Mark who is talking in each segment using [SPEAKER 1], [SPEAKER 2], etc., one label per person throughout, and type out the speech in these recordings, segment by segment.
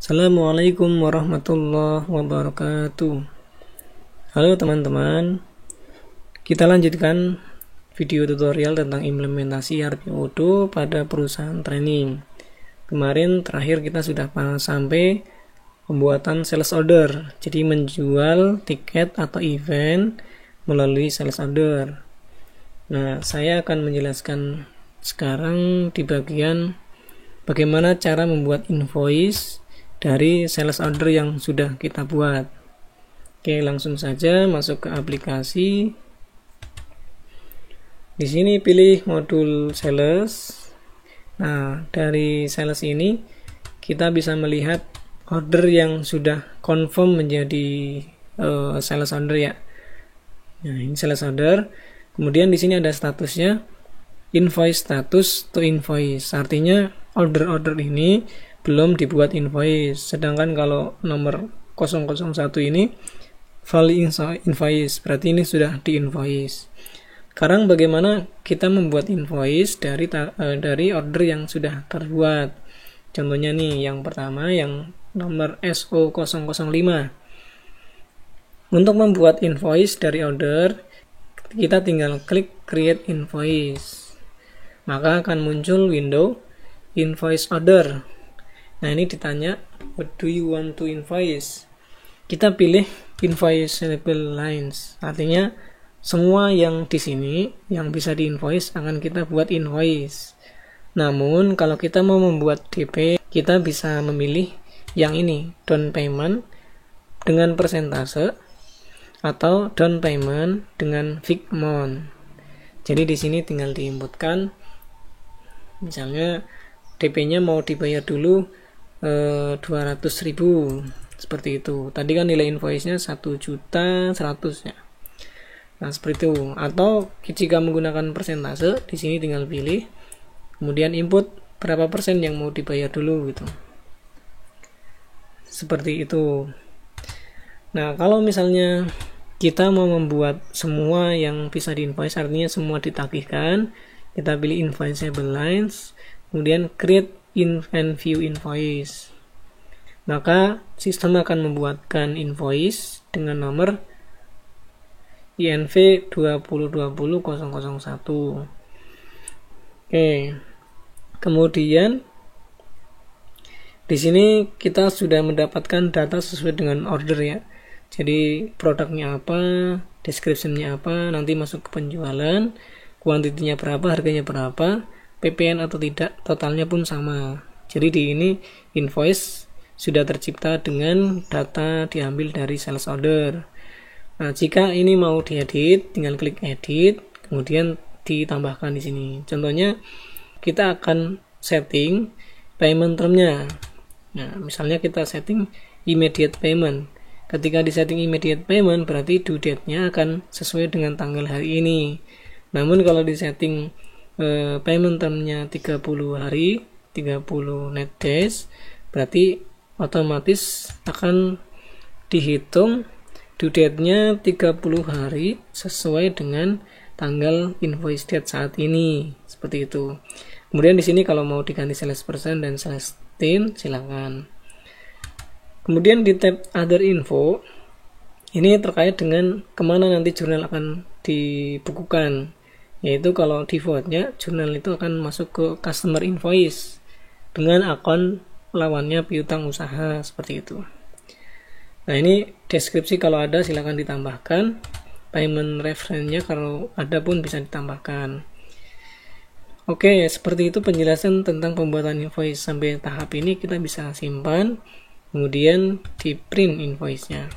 [SPEAKER 1] Assalamualaikum warahmatullahi wabarakatuh. Halo teman-teman, kita lanjutkan video tutorial tentang implementasi ERP Odoo pada perusahaan training. Kemarin terakhir kita sudah sampai pembuatan sales order, jadi menjual tiket atau event melalui sales order. Nah, saya akan menjelaskan sekarang di bagian bagaimana cara membuat invoice dari sales order yang sudah kita buat. Oke, langsung saja masuk ke aplikasi. Di sini pilih modul sales. Nah, dari sales ini kita bisa melihat order yang sudah confirm menjadi sales order ya. Nah, ini sales order. Kemudian di sini ada statusnya invoice status to invoice. Artinya order-order ini belum dibuat invoice, sedangkan kalau nomor 001 ini value invoice, berarti ini sudah di invoice. Sekarang bagaimana kita membuat invoice dari order yang sudah terbuat? Contohnya nih, yang pertama yang nomor SO005. Untuk membuat invoice dari order, kita tinggal klik create invoice, maka akan muncul window invoice order. Nah, ini ditanya what do you want to invoice. Kita pilih invoice label lines, artinya semua yang di sini yang bisa di invoice akan kita buat invoice. Namun kalau kita mau membuat DP, kita bisa memilih yang ini, down payment dengan persentase atau down payment dengan fixed amount. Jadi di sini tinggal diinputkan, misalnya DP-nya mau dibayar dulu 200.000 seperti itu. Tadi kan nilai invoice-nya 1.100.000 ya. Nah, seperti itu. Atau jika menggunakan persentase, di sini tinggal pilih, kemudian input berapa persen yang mau dibayar dulu gitu. Seperti itu. Nah, kalau misalnya kita mau membuat semua yang bisa di invoice, artinya semua ditagihkan, kita pilih invoiceable lines, kemudian create and view invoice. Maka sistem akan membuatkan invoice dengan nomor INV 2020-001. Oke. Kemudian di sini kita sudah mendapatkan data sesuai dengan order ya. Jadi produknya apa, description-nya apa, nanti masuk ke penjualan, kuantitinya berapa, harganya berapa, PPN atau tidak, totalnya pun sama. Jadi di ini invoice sudah tercipta dengan data diambil dari sales order. Nah, jika ini mau diedit, tinggal klik edit, kemudian ditambahkan di sini. Contohnya kita akan setting payment term-nya. Nah, misalnya kita setting immediate payment. Ketika di setting immediate payment, berarti due date-nya akan sesuai dengan tanggal hari ini. Namun kalau di setting payment term-nya 30 hari, 30 net days, berarti otomatis akan dihitung due date-nya 30 hari sesuai dengan tanggal invoice date saat ini. Seperti itu. Kemudian di sini kalau mau diganti sales percent dan sales team, silakan. Kemudian di tab other info, ini terkait dengan kemana nanti jurnal akan dibukukan. Yaitu kalau defaultnya jurnal itu akan masuk ke customer invoice dengan akun lawannya piutang usaha, seperti itu. Nah, ini deskripsi kalau ada silakan ditambahkan, payment reference-nya kalau ada pun bisa ditambahkan. Oke, seperti itu penjelasan tentang pembuatan invoice. Sampai tahap ini kita bisa simpan, kemudian di print invoice-nya.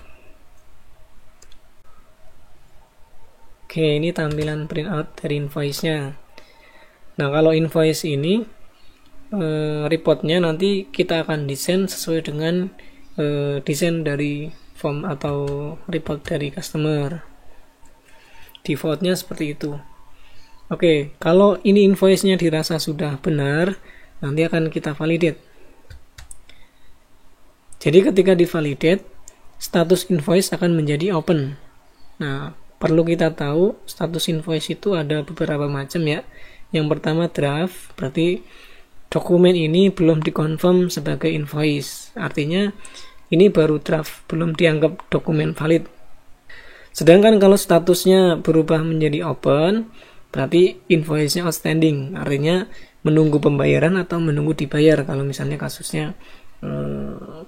[SPEAKER 1] Oke, ini tampilan printout dari invoice-nya. Nah, kalau invoice ini reportnya nanti kita akan desain sesuai dengan desain dari form atau report dari customer. Defaultnya seperti itu. Oke, kalau ini invoice-nya dirasa sudah benar, nanti akan kita validate. Jadi ketika divalidate, status invoice akan menjadi open. Nah, perlu kita tahu status invoice itu ada beberapa macam ya. Yang pertama draft, berarti dokumen ini belum dikonfirm sebagai invoice. Artinya ini baru draft, belum dianggap dokumen valid. Sedangkan kalau statusnya berubah menjadi open, berarti invoice-nya outstanding, artinya menunggu pembayaran atau menunggu dibayar kalau misalnya kasusnya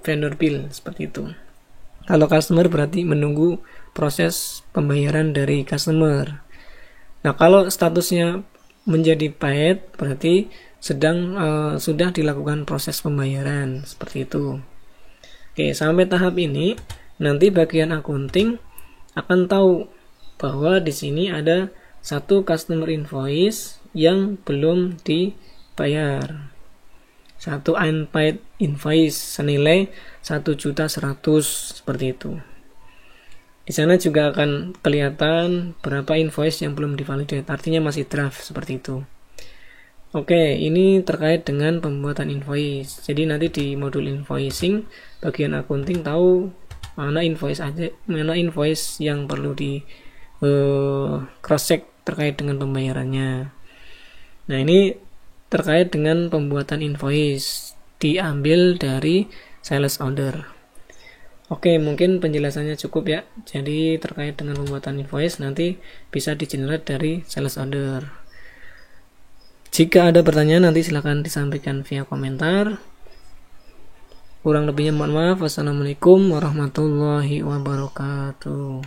[SPEAKER 1] vendor bill seperti itu. Kalau customer berarti menunggu proses pembayaran dari customer. Nah, kalau statusnya menjadi paid berarti sudah dilakukan proses pembayaran seperti itu. Oke, sampai tahap ini nanti bagian accounting akan tahu bahwa di sini ada satu customer invoice yang belum dibayar. Satu unpaid invoice senilai 1.100.000 seperti itu. Di sana juga akan kelihatan berapa invoice yang belum divalidate, artinya masih draft seperti itu. Oke, ini terkait dengan pembuatan invoice. Jadi nanti di modul invoicing bagian accounting tahu mana invoice yang perlu di cross check terkait dengan pembayarannya. Nah, ini terkait dengan pembuatan invoice diambil dari sales order. Oke, mungkin penjelasannya cukup ya. Jadi terkait dengan pembuatan invoice nanti bisa di-generate dari sales order. Jika ada pertanyaan nanti silakan disampaikan via komentar. Kurang lebihnya mohon maaf. Wassalamualaikum warahmatullahi wabarakatuh.